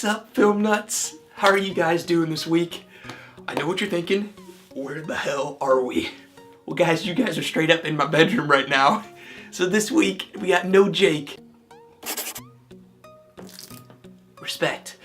What's up, film nuts? How are you guys doing this week? I know what you're thinking. Where the hell are we? Well guys, you guys are straight up in my bedroom right now. So this week, we got no Jake. Respect.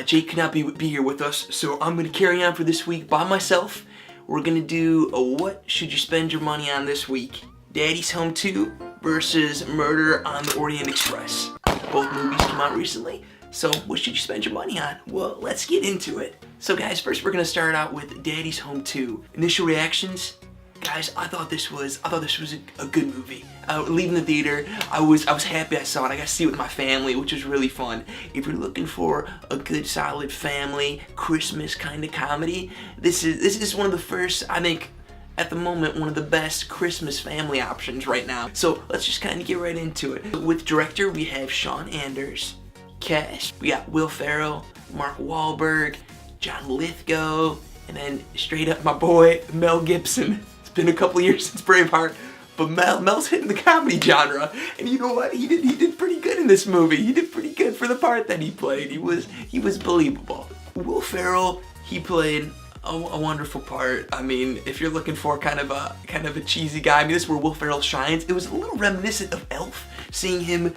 Jake could not be here with us, so I'm gonna carry on for this week by myself. We're gonna do a what should you spend your money on this week? Daddy's Home 2 versus Murder on the Orient Express. Both movies came out recently, so what should you spend your money on? Well, let's get into it. So guys, first we're gonna start out with Daddy's Home 2. Initial reactions? Guys, I thought this was a good movie. Leaving the theater, I was happy I saw it. I got to see it with my family, which was really fun. If you're looking for a good, solid family Christmas kind of comedy, this is one of the first, I think, at the moment, one of the best Christmas family options right now. So let's just kind of get right into it. With director, we have Sean Anders. Cast, we got Will Ferrell, Mark Wahlberg, John Lithgow, and then straight up my boy Mel Gibson. It's been a couple years since Braveheart, but Mel's hitting the comedy genre, and you know what? He did pretty good in this movie. He did pretty good for the part that he played. He was believable. Will Ferrell, he played a wonderful part. I mean, if you're looking for kind of a cheesy guy, I mean, this is where Will Ferrell shines. It was a little reminiscent of Elf, seeing him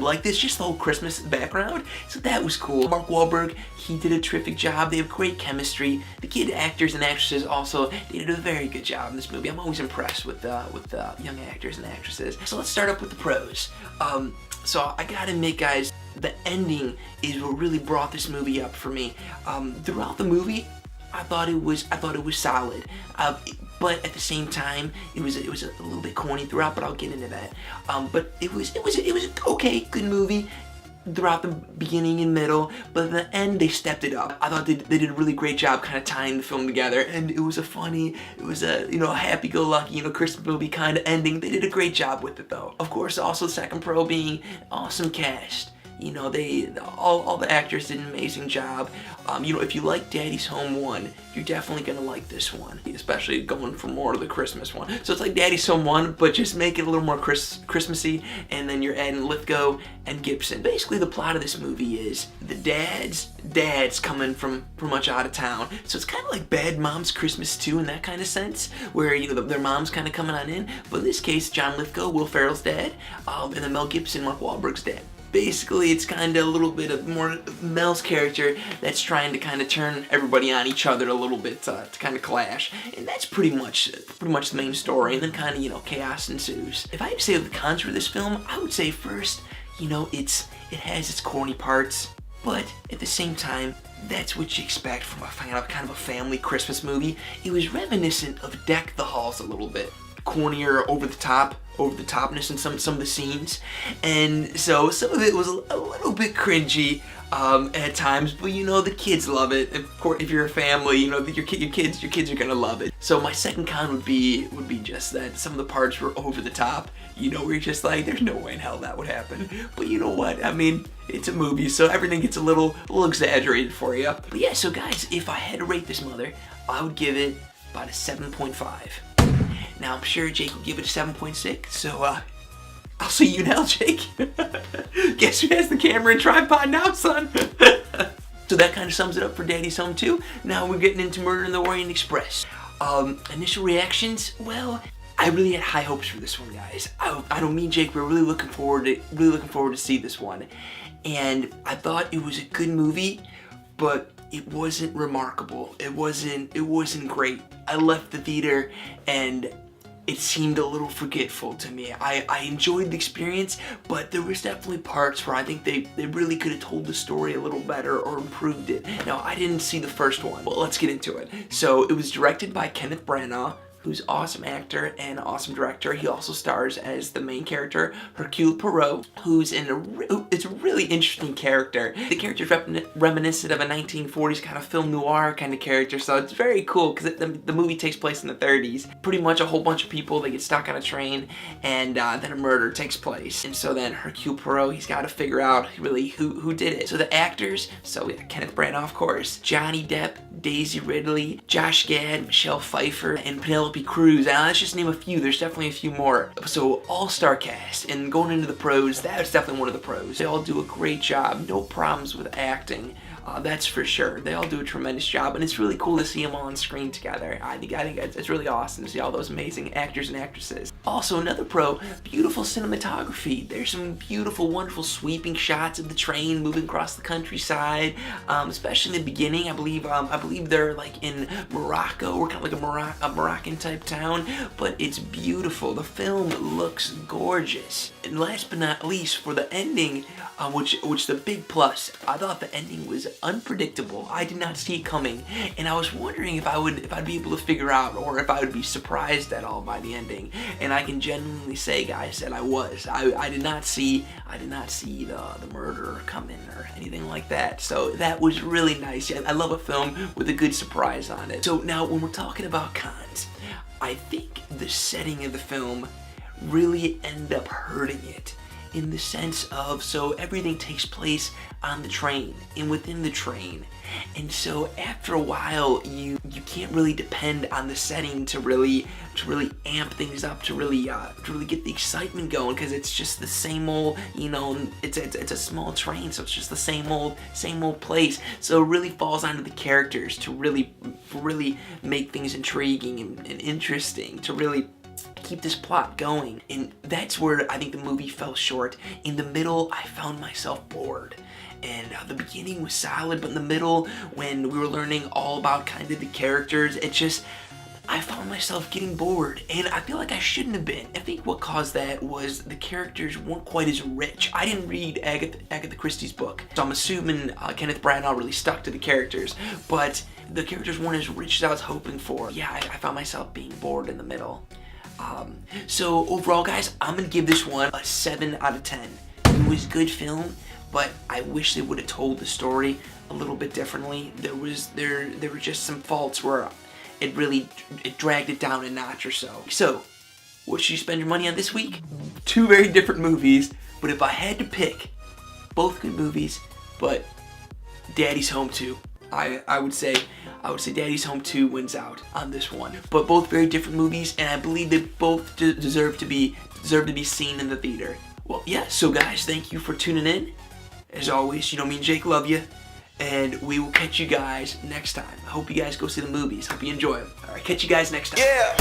like this, just the whole Christmas background. So that was cool. Mark Wahlberg, he did a terrific job. They have great chemistry. The kid actors and actresses also, they did a very good job in this movie. I'm always impressed with young actors and actresses. So let's start up with the pros. So I gotta admit, guys, the ending is what really brought this movie up for me. Throughout the movie, I thought it was solid, but at the same time, it was a little bit corny throughout. But I'll get into that. But it was an okay, good movie throughout the beginning and middle. But at the end, they stepped it up. I thought they did a really great job, kind of tying the film together. And it was a happy-go-lucky, Christmas movie kind of ending. They did a great job with it, though. Of course, also the second pro being awesome cast. All the actors did an amazing job. If you like Daddy's Home 1, you're definitely gonna like this one, especially going for more of the Christmas one. So it's like Daddy's Home 1, but just make it a little more Christmassy, and then you're adding Lithgow and Gibson. Basically, the plot of this movie is the dad's coming from pretty much out of town. So it's kind of like Bad Moms Christmas 2 in that kind of sense, where their mom's kind of coming on in. But in this case, John Lithgow, Will Ferrell's dad, and then Mel Gibson, Mark Wahlberg's dad. Basically, it's kind of a little bit of more Mel's character that's trying to kind of turn everybody on each other a little bit to kind of clash, and that's pretty much the main story. And then kind of chaos ensues. If I had to say the cons for this film, I would say first, it has its corny parts, but at the same time, that's what you expect from a kind of a family Christmas movie. It was reminiscent of Deck the Halls a little bit. Cornier, over the topness in some of the scenes, and so some of it was a little bit cringy at times, but the kids love it. Of course, if you're a family, your kids are gonna love it. So my second con would be just that some of the parts were over the top. Where you're just like, there's no way in hell that would happen. But you know what? I mean, it's a movie, so everything gets a little exaggerated for you. But yeah, so guys, if I had to rate this mother, I would give it about a 7.5. Now, I'm sure Jake will give it a 7.6, so, I'll see you now, Jake. Guess who has the camera and tripod now, son? So that kind of sums it up for Daddy's Home 2. Now we're getting into Murder in the Orient Express. Initial reactions, well, I really had high hopes for this one, guys. I don't mean Jake, we're really looking forward to see this one. And I thought it was a good movie, but it wasn't remarkable. It wasn't great. I left the theater and it seemed a little forgetful to me. I enjoyed the experience, but there was definitely parts where I think they really could have told the story a little better or improved it. Now, I didn't see the first one. Well, let's get into it. So it was directed by Kenneth Branagh, who's an awesome actor and awesome director. He also stars as the main character, Hercule Poirot, who's it's a really interesting character. The character's reminiscent of a 1940s kind of film noir kind of character, so it's very cool because the movie takes place in the 30s. Pretty much a whole bunch of people, they get stuck on a train, and then a murder takes place. And so then Hercule Poirot, he's got to figure out really who did it. So the actors, so we have Kenneth Branagh, of course, Johnny Depp, Daisy Ridley, Josh Gad, Michelle Pfeiffer, and Penelope Cruz. Now let's just name a few. There's definitely a few more. So all-star cast. And going into the pros, that's definitely one of the pros. They all do a great job. No problems with acting. That's for sure. They all do a tremendous job, and it's really cool to see them all on screen together. I think it's really awesome to see all those amazing actors and actresses. Also, another pro, beautiful cinematography. There's some beautiful, wonderful sweeping shots of the train moving across the countryside, especially in the beginning. I believe they're like in Morocco, or kind of like a Moroccan type town, but it's beautiful. The film looks gorgeous. And last but not least, for the ending, which the big plus, I thought the ending was unpredictable. I did not see it coming, and I was wondering if I'd be able to figure out, or if I would be surprised at all by the ending. And I can genuinely say, guys, that I was. I did not see the murder coming or anything like that. So that was really nice. I love a film with a good surprise on it. So now, when we're talking about cons, I think the setting of the film really ended up hurting it, in the sense of, so everything takes place on the train and within the train, and so after a while you can't really depend on the setting to really amp things up, to really get the excitement going, because it's just the same old, it's a small train, so it's just the same old place. So it really falls onto the characters to really make things intriguing and interesting, to really keep this plot going. And that's where I think the movie fell short. In the middle, I found myself bored. And the beginning was solid, but in the middle, when we were learning all about kind of the characters, I found myself getting bored, and I feel like I shouldn't have been. I think what caused that was the characters weren't quite as rich. I didn't read Agatha Christie's book, so I'm assuming Kenneth Branagh really stuck to the characters, but the characters weren't as rich as I was hoping for. Yeah, I found myself being bored in the middle. So overall, guys, I'm gonna give this one a 7 out of 10. It was a good film, but I wish they would have told the story a little bit differently. There were just some faults where it dragged it down a notch or so. So, what should you spend your money on this week? 2 very different movies, but if I had to pick, both good movies, but Daddy's Home 2. I would say Daddy's Home 2 wins out on this one. But both very different movies, and I believe they both deserve to be seen in the theater. Well, yeah, so guys, thank you for tuning in. As always, me and Jake love you, and we will catch you guys next time. I hope you guys go see the movies. Hope you enjoy them. All right, catch you guys next time. Yeah.